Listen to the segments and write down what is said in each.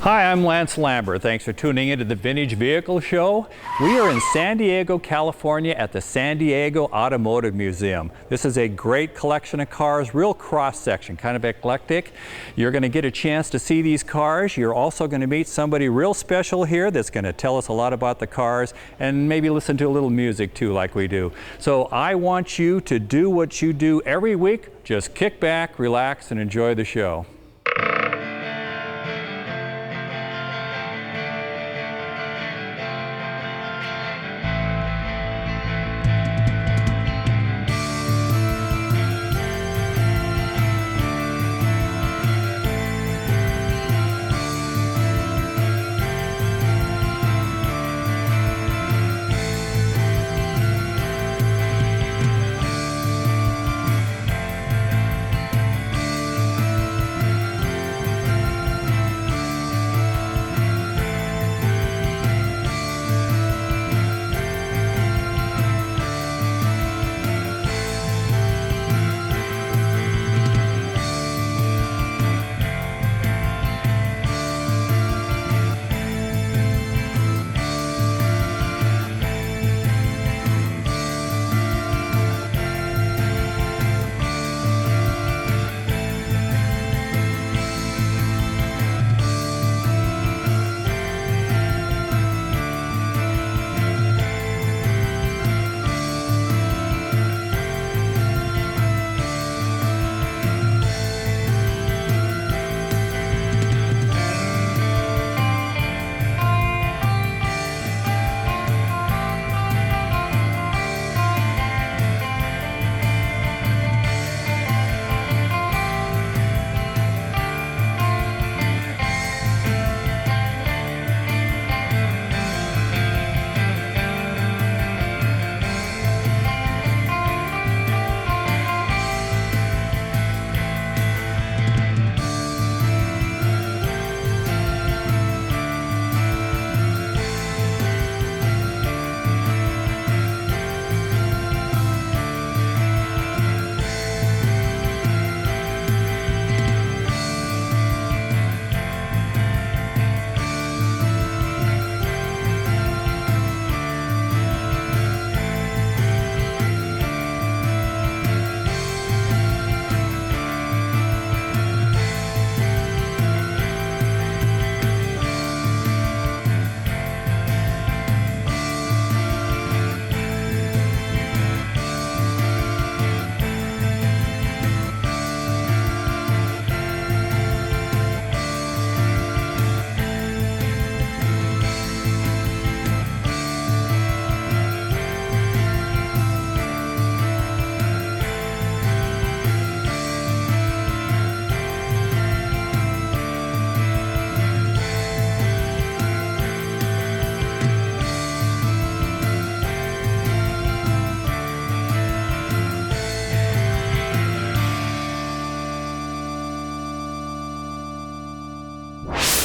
Hi, I'm Lance Lambert. Thanks for tuning into the Vintage Vehicle Show. We are in San Diego, California at the San Diego Automotive Museum. This is a great collection of cars, real cross-section, kind of eclectic. You're going to get a chance to see these cars. You're also going to meet somebody real special here that's going to tell us a lot about the cars and maybe listen to a little music too, like we do. So I want you to do what you do every week. Just kick back, relax, and enjoy the show.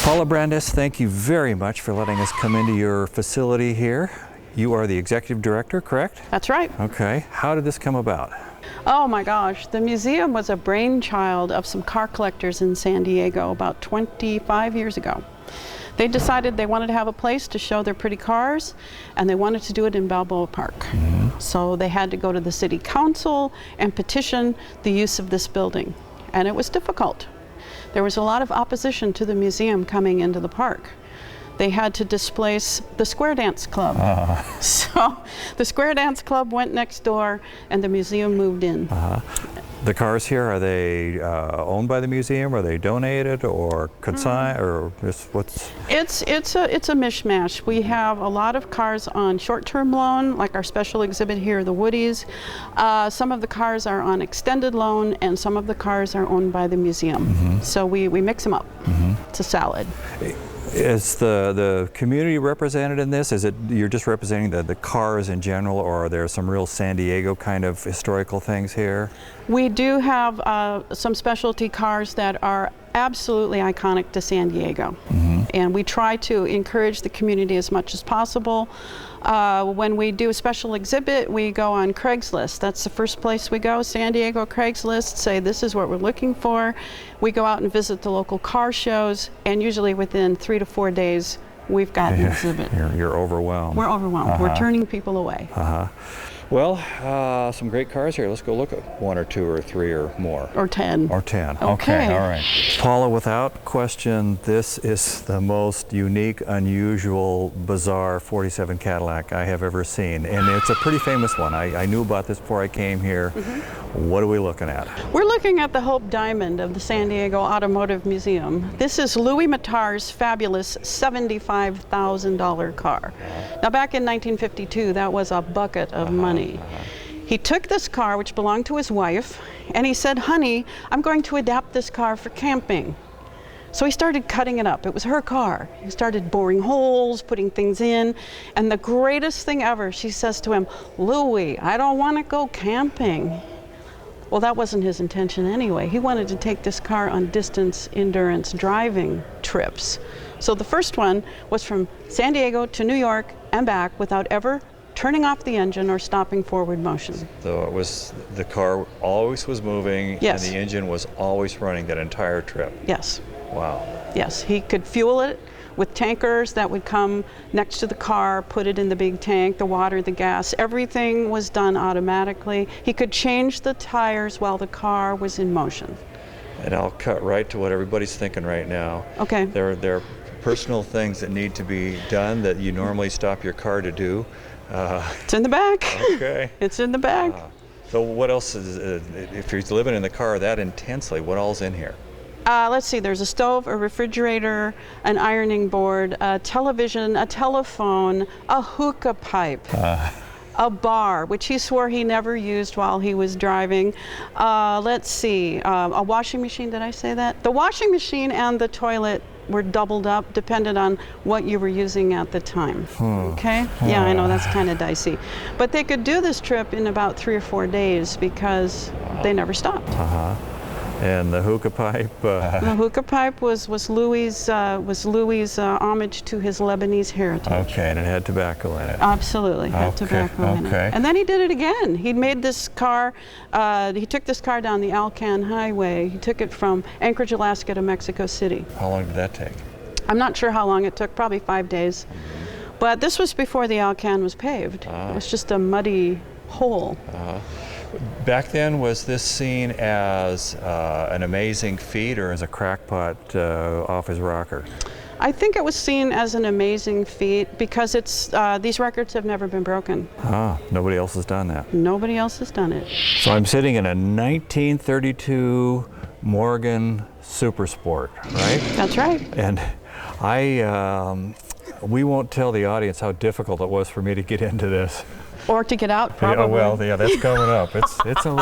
Paula Brandes, thank you very much for letting us come into your facility here. You are the executive director, correct? That's right. Okay. How did this come about? Oh my gosh, the museum was a brainchild of some car collectors in San Diego about 25 years ago. They decided they wanted to have a place to show their pretty cars, and they wanted to do it in Balboa Park. Mm-hmm. So they had to go to the city council and petition the use of this building, and it was difficult. There was a lot of opposition to the museum coming into the park. They had to displace the Square Dance Club. So the Square Dance Club went next door and the museum moved in. The cars here, are they owned by the museum? Are they donated or consigned, or just what's? It's a mishmash. We have a lot of cars on short-term loan, like our special exhibit here, the Woodies. Some of the cars are on extended loan, and some of the cars are owned by the museum. Mm-hmm. So we mix them up. Mm-hmm. It's a salad. Is the community represented in this? Is it you're just representing the cars in general, or are there some real San Diego kind of historical things here? We do have some specialty cars that are absolutely iconic to San Diego. Mm-hmm. And we try to encourage the community as much as possible. When we do a special exhibit, we go on Craigslist. That's the first place we go, San Diego Craigslist, say this is what we're looking for. We go out and visit the local car shows, and usually within 3 to 4 days, we've got an exhibit. You're overwhelmed. We're overwhelmed. We're turning people away. Well, some great cars here. Let's go look at 1 or 2 or 3 or more. Or 10. Or 10. Okay. All right. Paula, without question, this is the most unique, unusual, bizarre 47 Cadillac I have ever seen. And it's a pretty famous one. I knew about this before I came here. What are we looking at? We're looking at the Hope Diamond of the San Diego Automotive Museum. This is Louie Mattar's fabulous $75,000 car. Now, back in 1952, that was a bucket of money. He took this car, which belonged to his wife, and he said, honey, I'm going to adapt this car for camping. So he started cutting it up. It was her car. He started boring holes, putting things in, and the greatest thing ever, she says to him, Louie, I don't want to go camping. Well, that wasn't his intention anyway. He wanted to take this car on distance endurance driving trips. So the first one was from San Diego to New York and back without ever turning off the engine or stopping forward motion. So it was, the car always was moving, Yes. and the engine was always running that entire trip. Yes. Wow. Yes, he could fuel it with tankers that would come next to the car, put it in the big tank, the water, the gas, everything was done automatically. He could change the tires while the car was in motion. And I'll cut right to what everybody's thinking right now. Okay. There are personal things that need to be done that you normally stop your car to do. It's in the back. Okay. It's in the back. So what else is, if you're living in the car that intensely, what all's in here? Let's see, there's a stove, a refrigerator, an ironing board, a television, a telephone, a hookah pipe, a bar, which he swore he never used while he was driving. Let's see, a washing machine, did I say that? The washing machine and the toilet were doubled up, depended on what you were using at the time. Okay? Yeah, I know that's kind of dicey. But they could do this trip in about 3 or 4 days because they never stopped. And the hookah pipe? The hookah pipe was Louie's homage to his Lebanese heritage. Okay, and it had tobacco in it. Absolutely, had tobacco in it. And then he did it again. He made this car, he took this car down the Alcan Highway. He took it from Anchorage, Alaska to Mexico City. How long did that take? I'm not sure how long it took, probably 5 days. But this was before the Alcan was paved. It was just a muddy hole. Back then, was this seen as an amazing feat or as a crackpot off his rocker? I think it was seen as an amazing feat because it's these records have never been broken. Nobody else has done that. Nobody else has done it. So I'm sitting in a 1932 Morgan Super Sport, right? That's right. And we won't tell the audience how difficult it was for me to get into this. Or to get out, probably. Yeah, well, yeah, that's coming up. It's a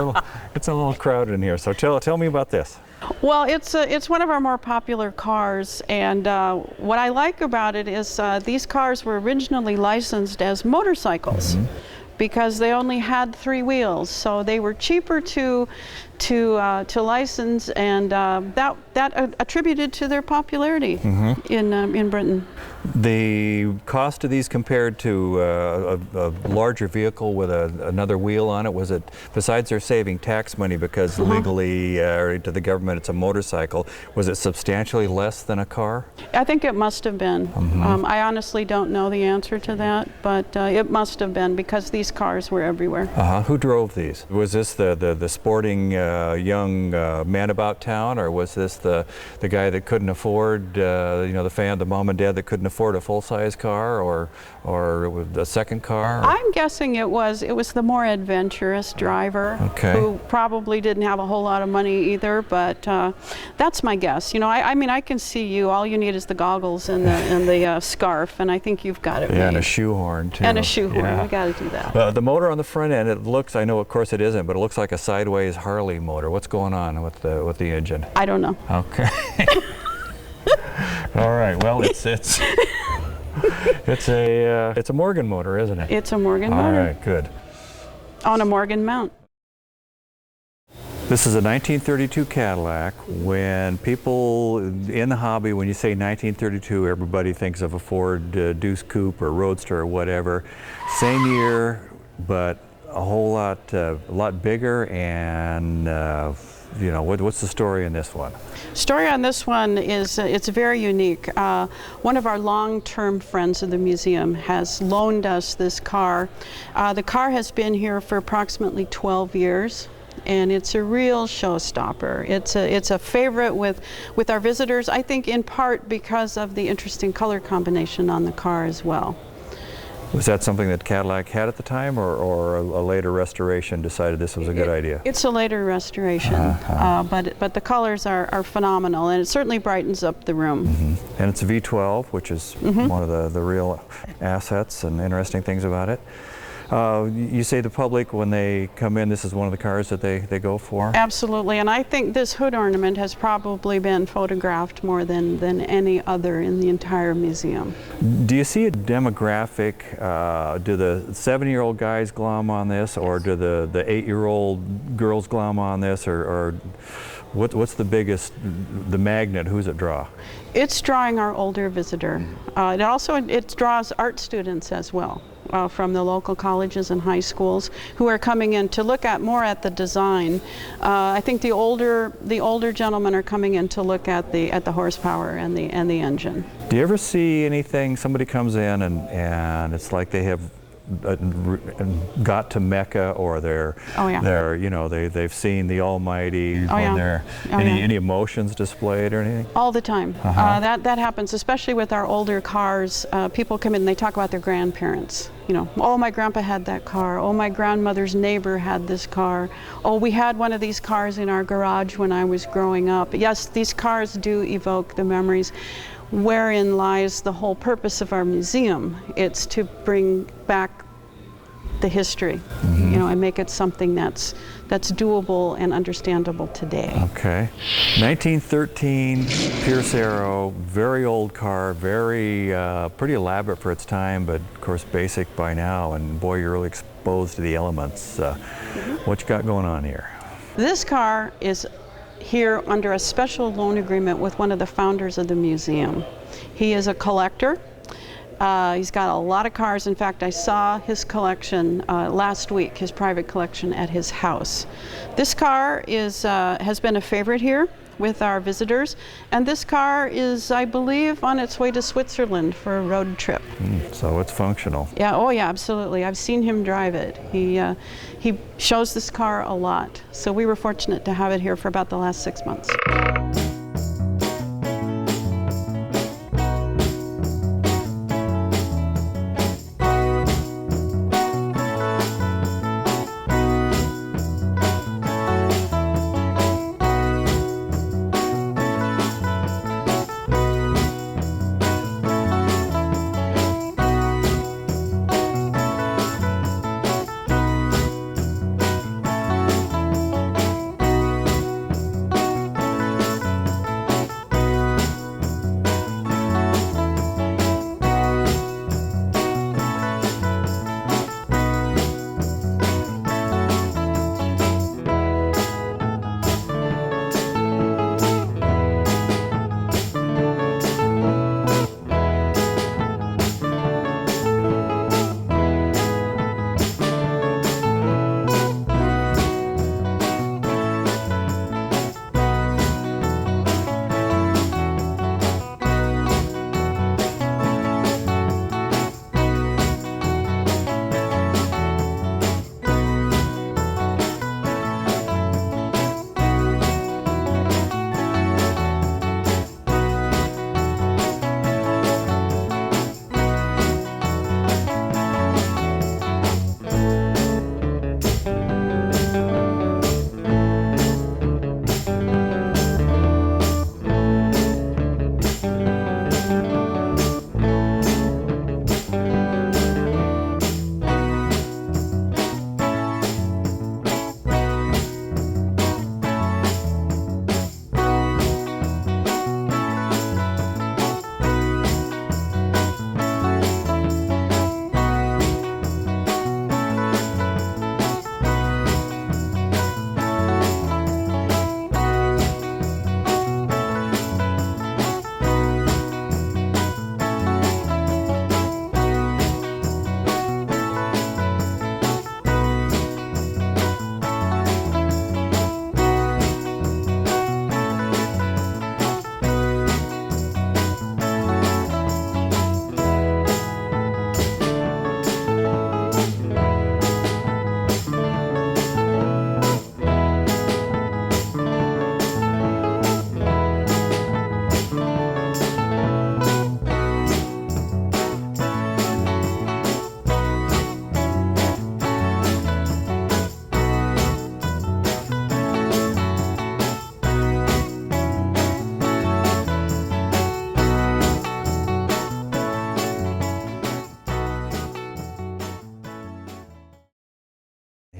little crowded in here. So tell me about this. Well, it's one of our more popular cars, and what I like about it is these cars were originally licensed as motorcycles because they only had 3 wheels, so they were cheaper to license, and that attributed to their popularity in Britain. The cost of these compared to a larger vehicle with another wheel on it, was it, besides they're saving tax money because legally to the government it's a motorcycle, was it substantially less than a car? I think it must have been. I honestly don't know the answer to that, but it must have been because these cars were everywhere. Who drove these? Was this the sporting young man about town, or was this the guy that couldn't afford, the mom and dad that couldn't afford a full-size car, or a second car? I'm guessing it was the more adventurous driver who probably didn't have a whole lot of money either, but that's my guess. I mean, I can see you. All you need is the goggles and the scarf, and I think you've got it. Yeah, and a shoehorn too. And a shoehorn. We got to do that. The motor on the front end, it looks, I know of course it isn't, but it looks like a sideways Harley motor. What's going on with the engine? I don't know. Okay. All right. Well, it's a Morgan motor, isn't it? It's a Morgan motor. All right. Good. On a Morgan mount. This is a 1932 Cadillac. When people in the hobby, when you say 1932, everybody thinks of a Ford Deuce Coupe or Roadster or whatever. Same year, but a whole lot bigger. And you know, what's the story in this one? Story on this one is it's very unique. One of our long-term friends of the museum has loaned us this car. The car has been here for approximately 12 years. And it's a real showstopper. It's a favorite with our visitors, I think in part because of the interesting color combination on the car as well. Was that something that Cadillac had at the time, or a later restoration decided this was a good idea? It's a later restoration, but the colors are phenomenal, and it certainly brightens up the room. Mm-hmm. And it's a V12, which is one of the real assets and interesting things about it. You say the public, when they come in, this is one of the cars that they go for? Absolutely, and I think this hood ornament has probably been photographed more than any other in the entire museum. Do you see a demographic? Do the 7-year-old guys glom on this, or do the 8-year-old girls glom on this, or what's the biggest, the magnet? Who's it draw? It's drawing our older visitor. It draws art students as well. From the local colleges and high schools who are coming in to look at more at the design. I think the older gentlemen are coming in to look at the horsepower and the engine. Do you ever see anything, somebody comes in and it's like they have got to Mecca, or they're you know, they've seen the Almighty, any emotions displayed or anything? All the time. That happens, especially with our older cars. People come in and they talk about their grandparents. You know, oh, my grandpa had that car. Oh, my grandmother's neighbor had this car. Oh, we had one of these cars in our garage when I was growing up. Yes, these cars do evoke the memories. Wherein lies the whole purpose of our museum. It's to bring back the history, you know, and make it something that's doable and understandable today. Okay. 1913 Pierce Arrow, very old car, very pretty elaborate for its time, but of course basic by now, and boy, you're really exposed to the elements. What you got going on here? This car is here under a special loan agreement with one of the founders of the museum. He is a collector. He's got a lot of cars. In fact, I saw his collection last week, his private collection at his house. This car has been a favorite here with our visitors, and this car is, I believe, on its way to Switzerland for a road trip. So it's functional. Yeah, oh yeah, absolutely. I've seen him drive it. He shows this car a lot. So we were fortunate to have it here for about the last 6 months.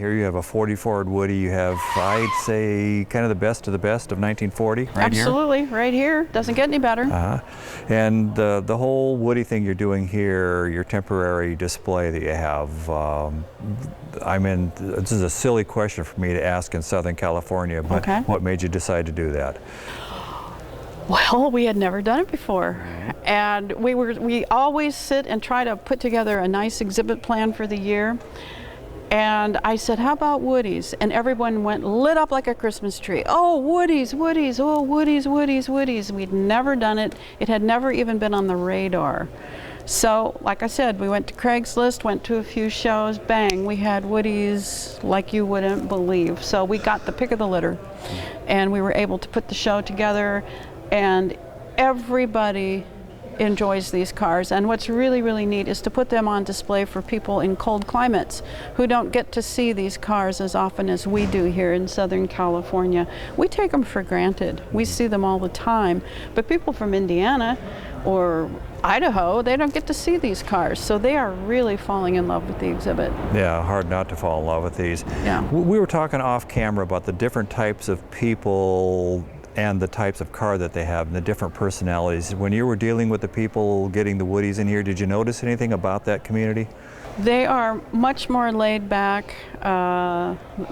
here you have a 40 Ford Woody. You have, I'd say, kind of the best of 1940 right Absolutely, right here. Doesn't get any better. And the whole Woody thing you're doing here, your temporary display that you have, I mean, this is a silly question for me to ask in Southern California, but what made you decide to do that? Well, we had never done it before, and we always sit and try to put together a nice exhibit plan for the year. And I said, how about Woodies? And everyone went lit up like a Christmas tree. Oh, Woodies, Woodies, oh, Woodies, Woodies, Woodies. We'd never done it. It had never even been on the radar. So, like I said, we went to Craigslist, went to a few shows, bang, we had Woodies like you wouldn't believe. So we got the pick of the litter, and we were able to put the show together, and everybody enjoys these cars. And what's really, really neat is to put them on display for people in cold climates who don't get to see these cars as often as we do here in Southern California. We take them for granted. We see them all the time. But people from Indiana or Idaho, they don't get to see these cars. So they are really falling in love with the exhibit. Yeah, hard not to fall in love with these. Yeah. We were talking off camera about the different types of people and the types of car that they have and the different personalities. When you were dealing with the people getting the Woodies in here, did you notice anything about that community? They are much more laid back,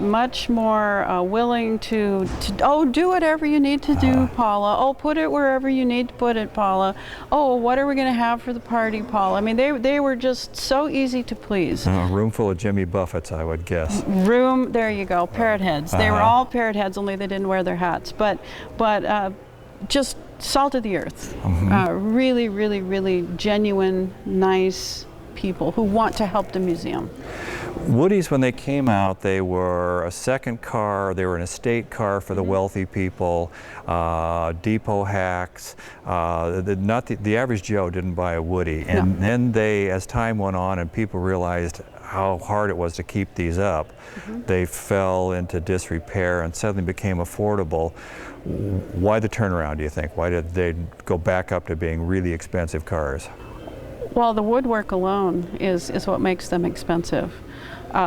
much more willing to, oh, do whatever you need to do, Paula. Oh, put it wherever you need to put it, Paula. Oh, what are we going to have for the party, Paula? I mean, they were just so easy to please. A room full of Jimmy Buffetts, I would guess. There you go, parrot heads. They were all parrot heads, only they didn't wear their hats. But just salt of the earth. Really, really, really genuine, nice people who want to help the museum. Woodies, when they came out, they were a second car. They were an estate car for the wealthy people, depot hacks. The average Joe didn't buy a Woody. And then they, as time went on and people realized how hard it was to keep these up, they fell into disrepair and suddenly became affordable. Why the turnaround, do you think? Why did they go back up to being really expensive cars? Well, the woodwork alone is what makes them expensive.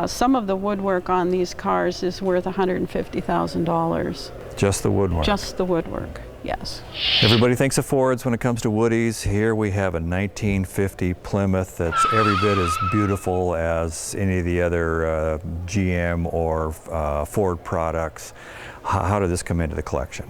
Some of the woodwork on these cars is worth $150,000. Just the woodwork? Just the woodwork, yes. Everybody thinks of Fords when it comes to Woodies. Here we have a 1950 Plymouth that's every bit as beautiful as any of the other GM or Ford products. How did this come into the collection?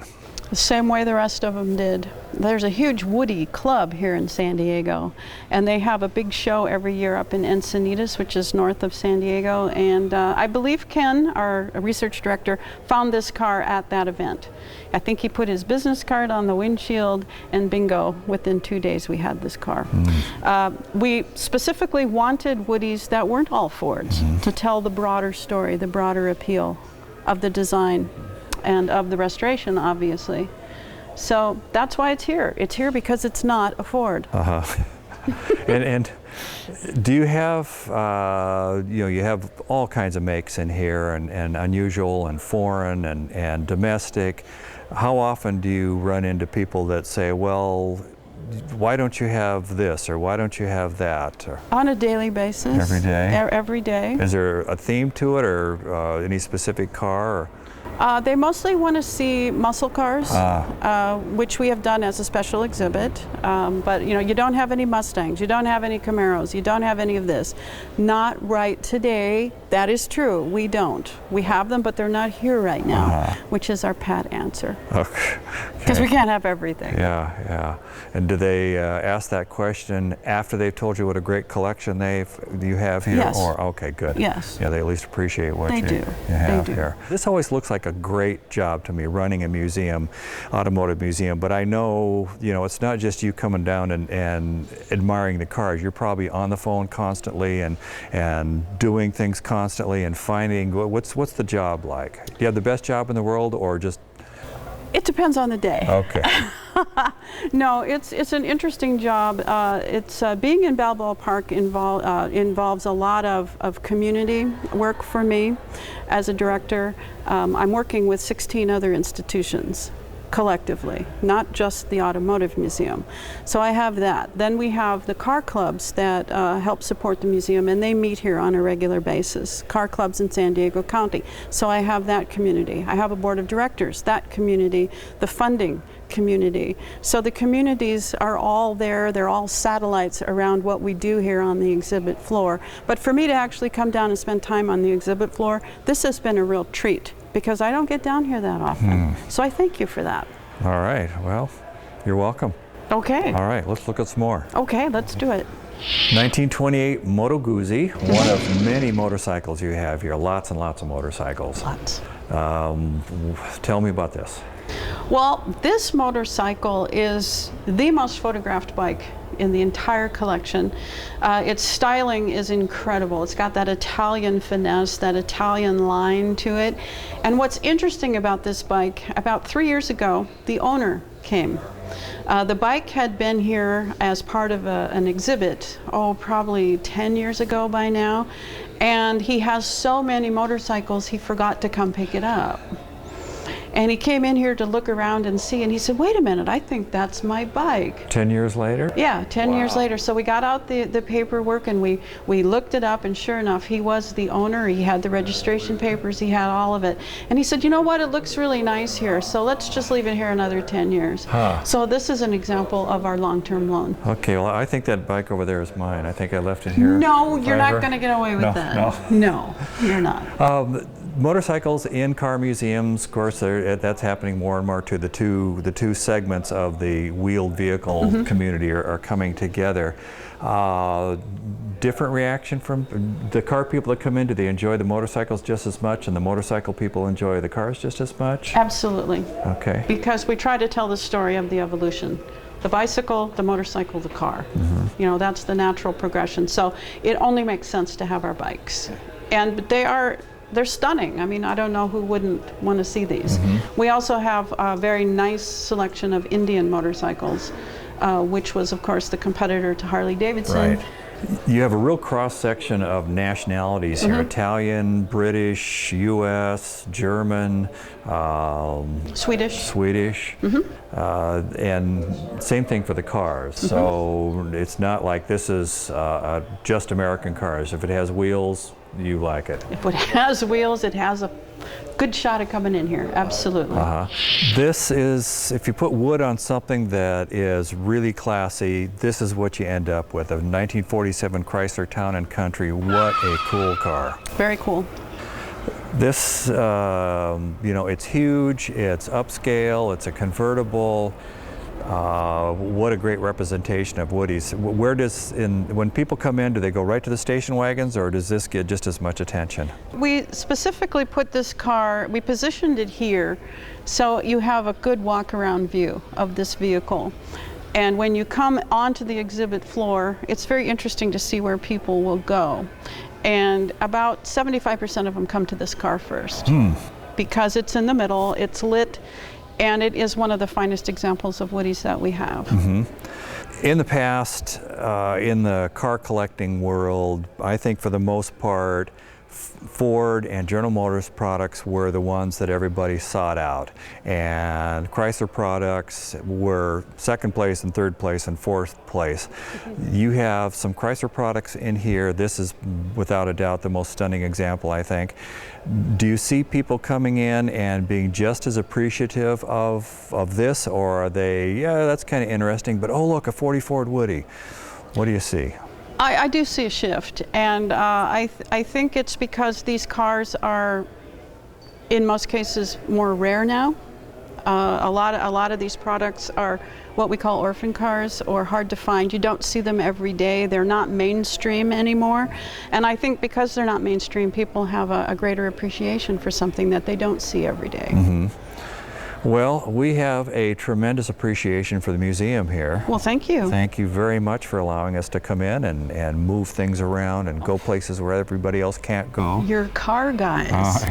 The same way the rest of them did. There's a huge Woody club here in San Diego, and they have a big show every year up in Encinitas, which is north of San Diego, and I believe Ken, our research director, found this car at that event. I think he put his business card on the windshield, and bingo, within 2 days we had this car. We specifically wanted Woodies that weren't all Fords to tell the broader story, the broader appeal of the design and of the restoration, obviously. So that's why it's here. It's here because it's not a Ford. And do you have, you have all kinds of makes in here, and unusual and foreign and domestic. How often do you run into people that say, well, why don't you have this, or why don't you have that? Or on a daily basis. Every day? Every day. Is there a theme to it, or any specific car? Or? They mostly want to see muscle cars, which we have done as a special exhibit. But you don't have any Mustangs, you don't have any Camaros, you don't have any of this. Not right today. That is true. We don't. We have them, but they're not here right now, which is our pat answer. Okay. Because we can't have everything. Yeah. And do they ask that question after they've told you what a great collection you have here? Yes. Or okay, good. Yes. Yeah, they at least appreciate what you have here. This always looks like a great job to me, running a museum, automotive museum. But I know, it's not just you coming down and admiring the cars. You're probably on the phone constantly and doing things constantly and finding what's the job like? Do you have the best job in the world, or just? It depends on the day. Okay. No, it's an interesting job. It's being in Balboa Park involves a lot of community work for me as a director. I'm working with 16 other institutions. collectively, not just the Automotive Museum. So I have that. Then we have the car clubs that help support the museum, and they meet here on a regular basis. Car clubs in San Diego County. So I have that community. I have a board of directors, that community, the funding community. So the communities are all there. They're all satellites around what we do here on the exhibit floor. But for me to actually come down and spend time on the exhibit floor, this has been a real treat, because I don't get down here that often. So I thank you for that. All right, well, you're welcome. Okay. All right, let's look at some more. Okay, let's do it. 1928 Moto Guzzi, one of many motorcycles you have here. Lots and lots of motorcycles. Lots. Tell me about this. Well, this motorcycle is the most photographed bike in the entire collection. Its styling is incredible. It's got that Italian finesse, that Italian line to it. And what's interesting about this bike, about 3 years ago, the owner came. The bike had been here as part of an exhibit, probably 10 years ago by now. And he has so many motorcycles, he forgot to come pick it up. And he came in here to look around and see, and he said, wait a minute, I think that's my bike. 10 years later? Yeah, 10 years later. So we got out the paperwork, and we looked it up, and sure enough, he was the owner. He had the registration papers, he had all of it. And he said, you know what, it looks really nice here, so let's just leave it here another 10 years. So this is an example of our long-term loan. Okay, well, I think that bike over there is mine. I think I left it here. No, you're not going to get away with that. No, you're not. Motorcycles in car museums, of course, that's happening more and more to the two segments of the wheeled vehicle community are coming together. Different reaction from the car people that come in? Do they enjoy the motorcycles just as much, and the motorcycle people enjoy the cars just as much? Absolutely. Okay. Because we try to tell the story of the evolution. The bicycle, the motorcycle, the car. You know, that's the natural progression. So it only makes sense to have our bikes. And they're stunning. I mean, I don't know who wouldn't want to see these. We also have a very nice selection of Indian motorcycles, which was, of course, the competitor to Harley Davidson. Right. You have a real cross-section of nationalities here. Italian, British, U.S., German, Swedish. And same thing for the cars. So it's not like this is just American cars. If it has wheels, you like it. If it has wheels, it has a good shot at coming in here. Absolutely. This is, if you put wood on something that is really classy, this is what you end up with. A 1947 Chrysler Town & Country. What a cool car. Very cool. This, you know, it's huge, it's upscale, it's a convertible. What a great representation of Woodie's. Where does, when people come in, do they go right to the station wagons, or does this get just as much attention? We specifically put this car, we positioned it here so you have a good walk-around view of this vehicle. And when you come onto the exhibit floor, it's very interesting to see where people will go. And about 75% of them come to this car first. Because it's in the middle, it's lit, and it is one of the finest examples of Woodies that we have. In the past, in the car collecting world, I think for the most part, Ford and General Motors products were the ones that everybody sought out, and Chrysler products were second place and third place and fourth place. You have some Chrysler products in here. This is without a doubt the most stunning example, I think. Do you see people coming in and being just as appreciative of this, or are they, yeah, that's kind of interesting, but oh look, a 40 Ford Woodie? What do you see? I do see a shift, and I think it's because these cars are, in most cases, more rare now. A lot of these products are what we call orphan cars, or hard to find. You don't see them every day. They're not mainstream anymore, and I think because they're not mainstream, people have a greater appreciation for something that they don't see every day. Well, we have a tremendous appreciation for the museum here. Well, thank you. Thank you very much for allowing us to come in and move things around and go places where everybody else can't go. You're car guys.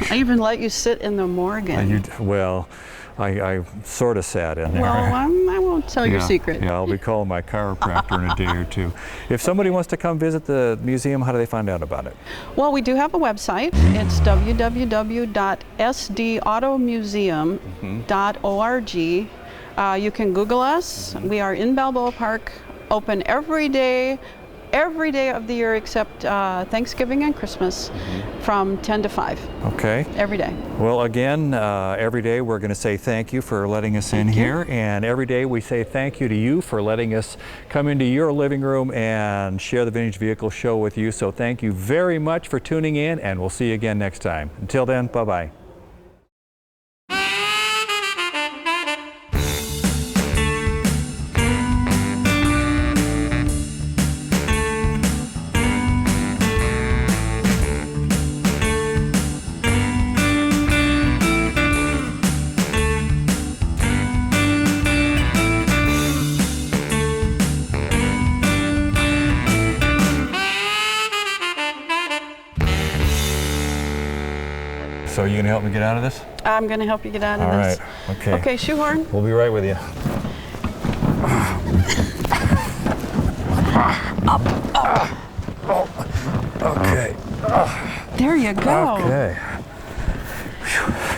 I even let you sit in the Morgan. Well, I sort of sat in there. Well, I won't Don't tell your secret. Yeah, I'll be calling my chiropractor in a day or two. If somebody wants to come visit the museum, how do they find out about it? Well, we do have a website. It's www.sdautomuseum.org. You can Google us. We are in Balboa Park, open every day of the year except Thanksgiving and Christmas from 10 to 5. Okay. Every day. Well, again, every day we're going to say thank you for letting us in here, and every day we say thank you to you for letting us come into your living room and share the Vintage Vehicle Show with you. So thank you very much for tuning in, and we'll see you again next time. Until then, bye-bye. So you gonna help me get out of this? I'm going to help you get out of this. All right, okay. Okay, shoehorn. We'll be right with you. Okay. There you go. Okay. Whew.